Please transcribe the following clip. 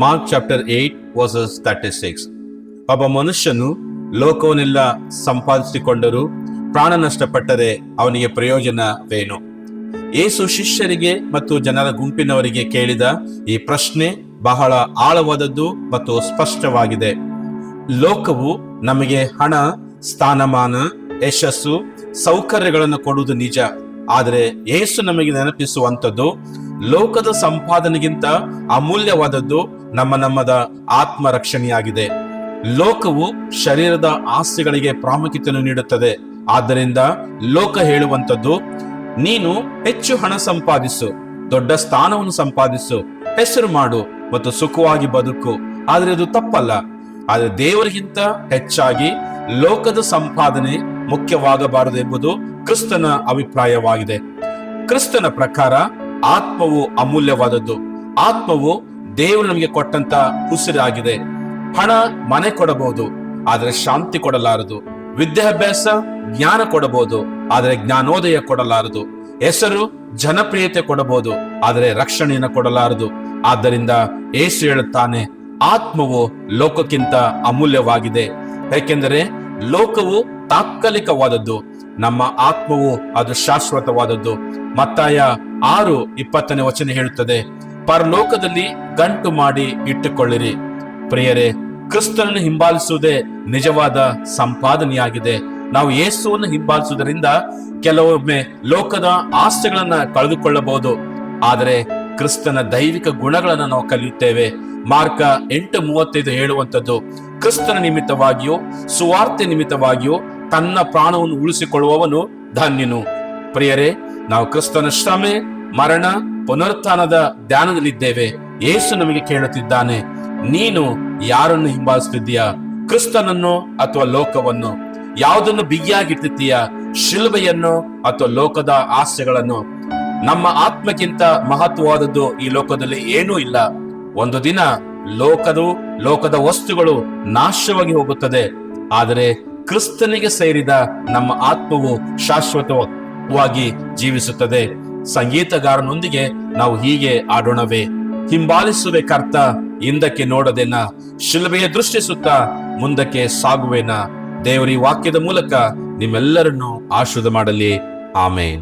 Mark chapter 8 versus 36. ಒಬ್ಬ ಮನುಷ್ಯನು ಲೋಕವನ್ನೆಲ್ಲ ಸಂಪಾದಿಸಿಕೊಂಡರೂ ಪ್ರಾಣ ನಷ್ಟಪಟ್ಟರೆ ಅವನಿಗೆ ಪ್ರಯೋಜನವೇನು? ಯೇಸು ಶಿಷ್ಯರಿಗೆ ಮತ್ತು ಜನರ ಗುಂಪಿನವರಿಗೆ ಕೇಳಿದ ಈ ಪ್ರಶ್ನೆ ಬಹಳ ಆಳವಾದದ್ದು ಮತ್ತು ಸ್ಪಷ್ಟವಾಗಿದೆ. ಲೋಕವು ನಮಗೆ ಹಣ, ಸ್ಥಾನಮಾನ, ಯಶಸ್ಸು, ಸೌಕರ್ಯಗಳನ್ನು ಕೊಡುವುದು ನಿಜ. ಆದರೆ ಯೇಸು ನಮಗೆ ನೆನಪಿಸುವಂಥದ್ದು, ಲೋಕದ ಸಂಪಾದನೆಗಿಂತ ಅಮೂಲ್ಯವಾದದ್ದು ನಮ್ಮದ ಆತ್ಮ ರಕ್ಷಣೆಯಾಗಿದೆ. ಲೋಕವು ಶರೀರದ ಆಸ್ತಿಗಳಿಗೆ ಪ್ರಾಮುಖ್ಯತೆಯನ್ನು ನೀಡುತ್ತದೆ. ಆದ್ದರಿಂದ ಲೋಕ ಹೇಳುವಂಥದ್ದು, ನೀನು ಹೆಚ್ಚು ಹಣ ಸಂಪಾದಿಸು, ದೊಡ್ಡ ಸ್ಥಾನವನ್ನು ಸಂಪಾದಿಸು, ಹೆಸರು ಮಾಡು ಮತ್ತು ಸುಖವಾಗಿ ಬದುಕು. ಆದರೆ ಅದು ತಪ್ಪಲ್ಲ. ಆದರೆ ದೇವರಿಗಿಂತ ಹೆಚ್ಚಾಗಿ ಲೋಕದ ಸಂಪಾದನೆ ಮುಖ್ಯವಾಗಬಾರದು ಎಂಬುದು ಕ್ರಿಸ್ತನ ಅಭಿಪ್ರಾಯವಾಗಿದೆ. ಕ್ರಿಸ್ತನ ಪ್ರಕಾರ ಆತ್ಮವು ಅಮೂಲ್ಯವಾದದ್ದು. ಆತ್ಮವು ದೇವರು ನಮಗೆ ಕೊಟ್ಟಂತ ಉಸಿರಾಗಿದೆ. ಹಣ ಮನೆ ಕೊಡಬಹುದು, ಆದರೆ ಶಾಂತಿ ಕೊಡಲಾರದು. ವಿದ್ಯಾಭ್ಯಾಸ ಜ್ಞಾನ ಕೊಡಬಹುದು, ಆದರೆ ಜ್ಞಾನೋದಯ ಕೊಡಲಾರದು. ಹೆಸರು ಜನಪ್ರಿಯತೆ ಕೊಡಬಹುದು, ಆದರೆ ರಕ್ಷಣೆಯನ್ನು ಕೊಡಲಾರದು. ಆದ್ದರಿಂದ ಯೇಸು ಹೇಳುತ್ತಾನೆ, ಆತ್ಮವು ಲೋಕಕ್ಕಿಂತ ಅಮೂಲ್ಯವಾಗಿದೆ. ಏಕೆಂದರೆ ಲೋಕವು ತಾತ್ಕಾಲಿಕವಾದದ್ದು, ನಮ್ಮ ಆತ್ಮವು ಅದು ಶಾಶ್ವತವಾದದ್ದು. ಮತ್ತಾಯ 6:20 ಹೇಳುತ್ತದೆ, ಪರಲೋಕದಲ್ಲಿ ಗಂಟು ಮಾಡಿ ಇಟ್ಟುಕೊಳ್ಳಿರಿ. ಪ್ರಿಯರೇ, ಕ್ರಿಸ್ತನನ್ನು ಹಿಂಬಾಲಿಸುವುದೇ ನಿಜವಾದ ಸಂಪಾದನೆಯಾಗಿದೆ. ನಾವು ಯೇಸುವನ್ನು ಹಿಂಬಾಲಿಸುವುದರಿಂದ ಕೆಲವೊಮ್ಮೆ ಲೋಕದ ಆಸ್ತಿಗಳನ್ನ ಕಳೆದುಕೊಳ್ಳಬಹುದು, ಆದರೆ ಕ್ರಿಸ್ತನ ದೈವಿಕ ಗುಣಗಳನ್ನು ನಾವು ಕಲಿಯುತ್ತೇವೆ. ಮಾರ್ಕ 8:35 ಹೇಳುವಂಥದ್ದು, ಕ್ರಿಸ್ತನ ನಿಮಿತ್ತವಾಗಿಯೂ ಸುವಾರ್ತೆ ನಿಮಿತ್ತವಾಗಿಯೂ ತನ್ನ ಪ್ರಾಣವನ್ನು ಉಳಿಸಿಕೊಳ್ಳುವವನು ಧನ್ಯನು. ಪ್ರಿಯರೇ, ನಾವು ಕ್ರಿಸ್ತನ ಶ್ರಮೆ, ಮರಣ, ಪುನರುತ್ಥಾನದ ಧ್ಯಾನದಲ್ಲಿದ್ದೇವೆ. ಯೇಸು ನಮಗೆ ಕೇಳುತ್ತಿದ್ದಾನೆ, ನೀನು ಯಾರನ್ನು ಹಿಂಬಾಲಿಸುತ್ತಿದ್ದೀಯಾ? ಕ್ರಿಸ್ತನನ್ನು ಅಥವಾ ಲೋಕವನ್ನು? ಯಾವುದನ್ನು ಬಿಗಿಯಾಗಿಟ್ಟಿದ್ದೀಯಾ? ಶಿಲುಬೆಯನ್ನು ಅಥವಾ ಲೋಕದ ಆಸೆಗಳನ್ನು? ನಮ್ಮ ಆತ್ಮಕ್ಕಿಂತ ಮಹತ್ವವಾದದ್ದು ಈ ಲೋಕದಲ್ಲಿ ಏನೂ ಇಲ್ಲ. ಒಂದು ದಿನ ಲೋಕದ ವಸ್ತುಗಳು ನಾಶವಾಗಿ ಹೋಗುತ್ತದೆ, ಆದರೆ ಕ್ರಿಸ್ತನಿಗೆ ಸೇರಿದ ನಮ್ಮ ಆತ್ಮವು ಶಾಶ್ವತವಾಗಿ ಜೀವಿಸುತ್ತದೆ. ಸಂಗೀತಗಾರನೊಂದಿಗೆ ನಾವು ಹೀಗೆ ಆಡೋಣವೇ, ಹಿಂಬಾಲಿಸುವೆ ಕರ್ತ, ಹಿಂದಕ್ಕೆ ನೋಡದೇನ, ಶಿಲುಬೆಯ ದೃಷ್ಟಿಸುತ್ತಾ ಮುಂದಕ್ಕೆ ಸಾಗುವೆನ. ದೇವರ ಈ ವಾಕ್ಯದ ಮೂಲಕ ನಿಮ್ಮೆಲ್ಲರನ್ನು ಆಶೀರ್ವಾದ ಮಾಡಲಿ. ಆಮೇನ್.